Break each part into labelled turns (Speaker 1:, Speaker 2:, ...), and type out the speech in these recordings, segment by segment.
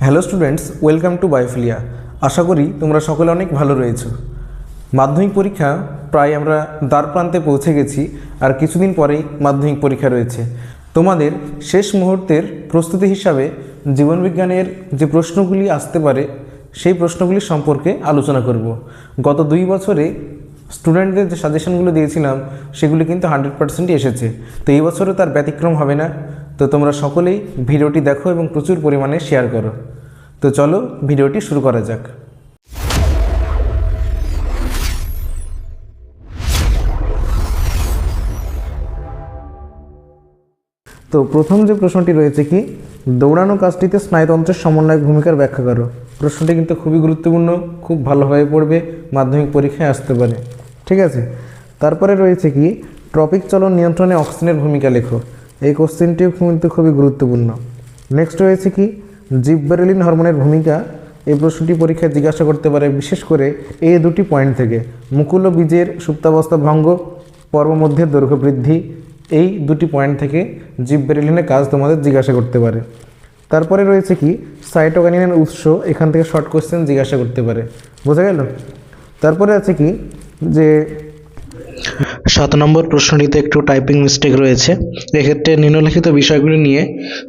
Speaker 1: Hello students, welcome to Biophilia. আশা করি তোমরা সকলে অনেক ভালো রয়েছো। মাধ্যমিক পরীক্ষা প্রায় আমরা দ্বার প্রান্তে পৌঁছে গেছি, আর কিছুদিন পরেই মাধ্যমিক পরীক্ষা রয়েছে। তোমাদের শেষ মুহূর্তের প্রস্তুতি হিসাবে জীবনবিজ্ঞানের যে প্রশ্নগুলি আসতে পারে সেই প্রশ্নগুলি সম্পর্কে আলোচনা করব। গত 2 বছরে স্টুডেন্টদের যে সাজেশনগুলো দিয়েছিলাম সেগুলি কিন্তু 100%ই এসেছে, তো এই বছরও তার ব্যতিক্রম হবে না। তো তোমরা সকলেই ভিডিওটি দেখো এবং প্রচুর পরিমাণে শেয়ার করো। তো চলো ভিডিওটি শুরু করা যাক। তো প্রথম যে প্রশ্নটি রয়েছে কি, দৌড়ানো কাজটিতে স্নায়ুতন্ত্রের সমন্বয়ক ভূমিকার ব্যাখ্যা করো। প্রশ্নটি কিন্তু খুবই গুরুত্বপূর্ণ, খুব ভালোভাবে পড়বে, মাধ্যমিক পরীক্ষায় আসতে পারে। ঠিক আছে, তারপরে রয়েছে কি, ট্রপিক চলন নিয়ন্ত্রণে অক্সিজেনের ভূমিকা লেখো। এই কোশ্চেনটিও কিন্তু খুবই গুরুত্বপূর্ণ। নেক্সট রয়েছে কি, জিববেরেলিন হরমোনের ভূমিকা। এই প্রশ্নটি পরীক্ষায় জিজ্ঞাসা করতে পারে, বিশেষ করে এই দুটি পয়েন্ট থেকে, মুকুল ও বীজের সুপ্তাবস্থা ভঙ্গ, পর্বমধ্যের দৈর্ঘ্য বৃদ্ধি। এই দুটি পয়েন্ট থেকে জিববেরেলিনের কাজ তোমাদের জিজ্ঞাসা করতে পারে। তারপরে রয়েছে কি, সাইটোকাইনিনের উৎস। এখান থেকে শর্ট কোশ্চেন জিজ্ঞাসা করতে পারে। বোঝা গেল? তারপরে আছে কি, যে
Speaker 2: 7 নম্বর প্রশ্নটিতে একটু টাইপিং মিস্টেক রয়েছে। এক্ষেত্রে নিম্নলিখিত বিষয়গুলি নিয়ে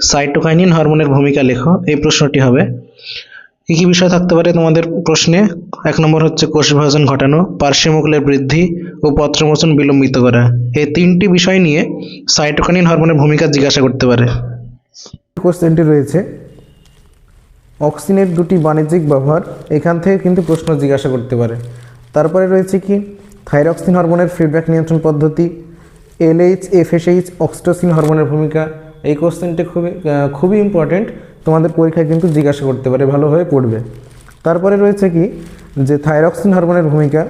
Speaker 2: সাইটোকাইনিন হরমোনের ভূমিকা লেখো। এই প্রশ্নটি হবে। কী কী বিষয় থাকতে পারে তোমাদের প্রশ্নে? 1 নম্বর হচ্ছে কোষ বিভাজন ঘটানো, পার্শ্বমুকুলের বৃদ্ধি ও পত্রমোচন বিলম্বিত করা। এই 3টি বিষয় নিয়ে সাইটোকাইনিন হরমোনের ভূমিকা জিজ্ঞাসা করতে পারে।
Speaker 1: কোশ্চেনটি রয়েছে অক্সিনের দুটি বাণিজ্যিক ব্যবহার। এখান থেকে কিন্তু প্রশ্ন জিজ্ঞাসা করতে পারে। তারপরে রয়েছে কি, থাইরক্সিন হরমোনের ফিডব্যাক নিয়ন্ত্রণ পদ্ধতি, এলএইচ এফএসএইচ অক্সিটোসিন হরমোনের ভূমিকা। এই কোশ্চেনটি খুবই ইম্পর্টেন্ট, তোমাদের পরীক্ষায় কিন্তু জিজ্ঞাসা করতে পারে, ভালোভাবে পড়বে। তারপরে রয়েছে কি, যে থাইরক্সিন হরমোনের ভূমিকা।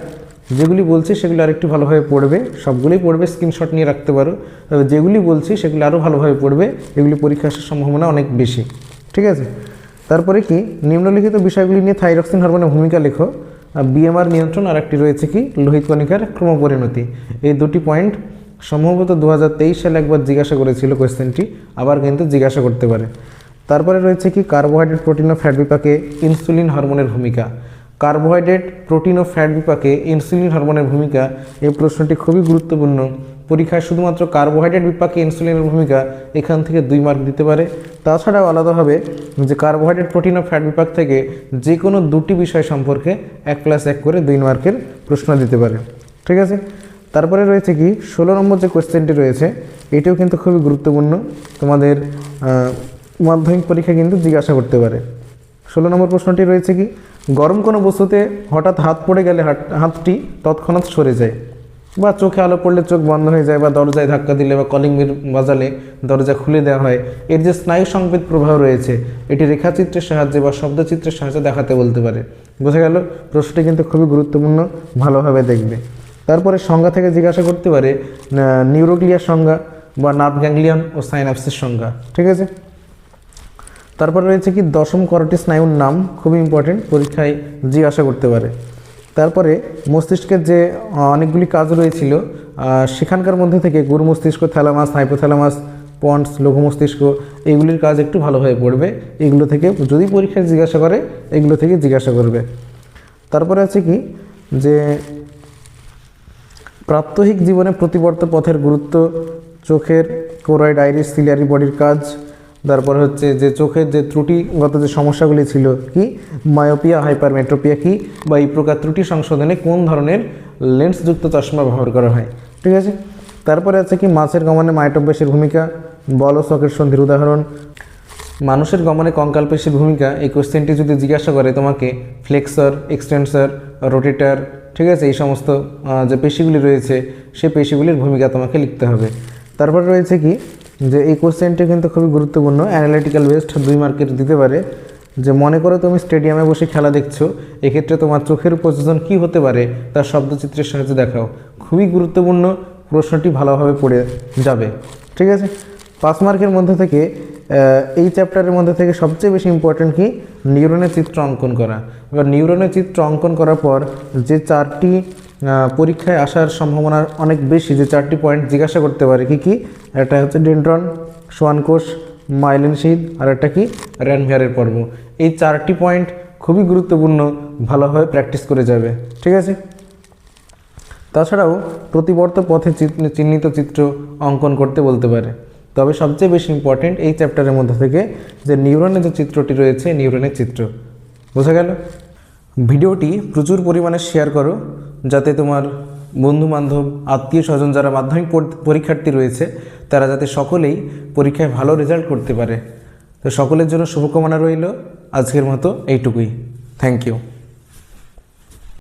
Speaker 1: যেগুলি বলছি সেগুলি আরেকটু ভালোভাবে পড়বে, সবগুলোই পড়বে, স্ক্রিনশট নিয়ে রাখতে পারো। তবে যেগুলি বলছি সেগুলি আরও ভালোভাবে পড়বে, এগুলি পরীক্ষা আসার সম্ভাবনা অনেক বেশি। ঠিক আছে, তারপরে কি, নিম্নলিখিত বিষয়গুলি নিয়ে থাইরক্সিন হরমোনের ভূমিকা লেখো। বিএমআর নিয়ন্ত্রণ, আর একটি রয়েছে কি, লোহিত কণিকার ক্রমপরিণতি। এই দুটি পয়েন্ট সম্ভবত 2023 সালে একবার জিজ্ঞাসা করেছিল কোয়েশ্চেনটি, আবার কিন্তু জিজ্ঞাসা করতে পারে। তারপরে রয়েছে কি, কার্বোহাইড্রেট প্রোটিন ও ফ্যাট বিপাকে ইনসুলিন হরমোনের ভূমিকা। কার্বোহাইড্রেট প্রোটিন ও ফ্যাট বিপাকে ইনসুলিন হরমোনের ভূমিকা। এই প্রশ্নটি খুবই গুরুত্বপূর্ণ। পরীক্ষায় শুধুমাত্র কার্বোহাইড্রেট বিপাকে ইনসুলিনের ভূমিকা এখান থেকে 2 মার্ক দিতে পারে। তাছাড়াও আলাদাভাবে যে কার্বোহাইড্রেট প্রোটিন ও ফ্যাট বিপাক থেকে যে কোনো 2টি বিষয় সম্পর্কে 1+1 করে 2 মার্কের প্রশ্ন দিতে পারে। ঠিক আছে, তারপরে রয়েছে কি, 16 নম্বর যে কোয়েশ্চেনটি রয়েছে, এটিও কিন্তু খুবই গুরুত্বপূর্ণ, তোমাদের মাধ্যমিক পরীক্ষা কিন্তু জিজ্ঞাসা করতে পারে। 16 নম্বর প্রশ্নটি রয়েছে কি, গরম কোনো বস্তুতে হঠাৎ হাত পড়ে গেলে হাতটি তৎক্ষণাৎ সরে যায়, বা চোখে আলো পড়লে চোখ বন্ধ হয়ে যায়, বা দরজায় ধাক্কা দিলে বা কলিং বেল বাজালে দরজা খুলে দেওয়া হয়। এর যে স্নায়ু সংবেদ প্রবাহ রয়েছে, এটি রেখাচিত্রের সাহায্যে বা শব্দচিত্রের সাহায্যে দেখাতে বলতে পারে। বোঝা গেল? প্রশ্নটি কিন্তু খুবই গুরুত্বপূর্ণ, ভালোভাবে দেখবে। তারপরে সংজ্ঞা থেকে জিজ্ঞাসা করতে পারে নিউরোগ্লিয়ার সংজ্ঞা, বা নার্ভ গ্যাংলিয়ন ও সাইনাপসিস সংজ্ঞা। ঠিক আছে, তারপর রয়েছে কি, দশম করোটি স্নায়ুর নাম। খুবই ইম্পর্টেন্ট, পরীক্ষায় জিজ্ঞাসা করতে পারে। তারপরে মস্তিষ্কের যে অনেকগুলি কাজ রয়েছিল, সেখানকার মধ্যে থেকে গুরু মস্তিষ্ক, থ্যালামাস, হাইপোথ্যালামাস, পন্স, লঘু মস্তিষ্ক, এইগুলির কাজ একটু ভালোভাবে পড়বে। এগুলো থেকে যদি পরীক্ষায় জিজ্ঞাসা করে, এগুলো থেকে জিজ্ঞাসা করবে। তারপরে আছে কি, যে প্রাত্যহিক জীবনে প্রতিবর্ত পথের গুরুত্ব, চোখের কোরয়েড, আইরিস, সিলিয়ারি বডির কাজ। তারপরে হচ্ছে যে চোখের যে ত্রুটিগত যে সমস্যাগুলি ছিল, কি, মায়োপিয়া, হাইপারমেট্রোপিয়া কি, বা এই প্রকার ত্রুটি সংশোধনে কোন ধরনের লেন্সযুক্ত চশমা ব্যবহার করা হয়। ঠিক আছে, তারপরে আছে কি, মাছের গমনে মাইটোপেশির ভূমিকা, বল ও সকের সন্ধির উদাহরণ। মানুষের গমনে কঙ্কাল পেশির ভূমিকা। এই কোশ্চেনটি যদি জিজ্ঞাসা করে তোমাকে, ফ্লেক্সর, এক্সটেন্সর, রোটেটর, ঠিক আছে, এই সমস্ত যে পেশিগুলি রয়েছে সেই পেশিগুলির ভূমিকা তোমাকে লিখতে হবে। তারপর রয়েছে কি, যে এই কোশ্চেনটি কিন্তু খুবই গুরুত্বপূর্ণ, অ্যানালিটিক্যাল বেসড, 2 মার্কের দিতে পারে। যে মনে করো তুমি স্টেডিয়ামে বসে খেলা দেখছো, এক্ষেত্রে তোমার চোখের উপযোজন কী হতে পারে তার শব্দচিত্রের সাহায্যে দেখাও। খুবই গুরুত্বপূর্ণ, প্রশ্নটি ভালোভাবে পড়ে যাবে। ঠিক আছে, 5 মার্কের মধ্যে থেকে এই চ্যাপ্টারের মধ্যে থেকে সবচেয়ে বেশি ইম্পর্টেন্ট কি, নিউরনের চিত্র অঙ্কন করা। এবার নিউরনের চিত্র অঙ্কন করার পর যে 4টি পরীক্ষায় আসার সম্ভাবনা অনেক বেশি, যে 4টি পয়েন্ট জিজ্ঞাসা করতে পারে, কি কি, একটা হচ্ছে ডেন্ড্রন, সোয়ান কোষ, মাইলিন শীথ, আর একটা কি র্যানভিয়ারের পর্ব। এই 4টি পয়েন্ট খুবই গুরুত্বপূর্ণ, ভালোভাবে প্র্যাকটিস করে যাবে, ঠিক আছে। তাছাড়াও প্রতিবর্ত পথে চিহ্নিত চিত্র অঙ্কন করতে বলতে পারে। তবে সবচেয়ে বেশি ইম্পর্টেন্ট এই চ্যাপ্টারের মধ্যে থেকে যে নিউরনের যে চিত্রটি রয়েছে, নিউরনের চিত্র। বোঝা গেল? ভিডিওটি প্রচুর পরিমাণে শেয়ার করো, যাতে তোমার বন্ধুবান্ধব, আত্মীয় স্বজন যারা মাধ্যমিক পরীক্ষার্থী রয়েছে তারা যাতে সকলেই পরীক্ষায় ভালো রেজাল্ট করতে পারে। তো সকলের জন্য শুভকামনা রইল। আজকের মতো এইটুকুই। Thank you.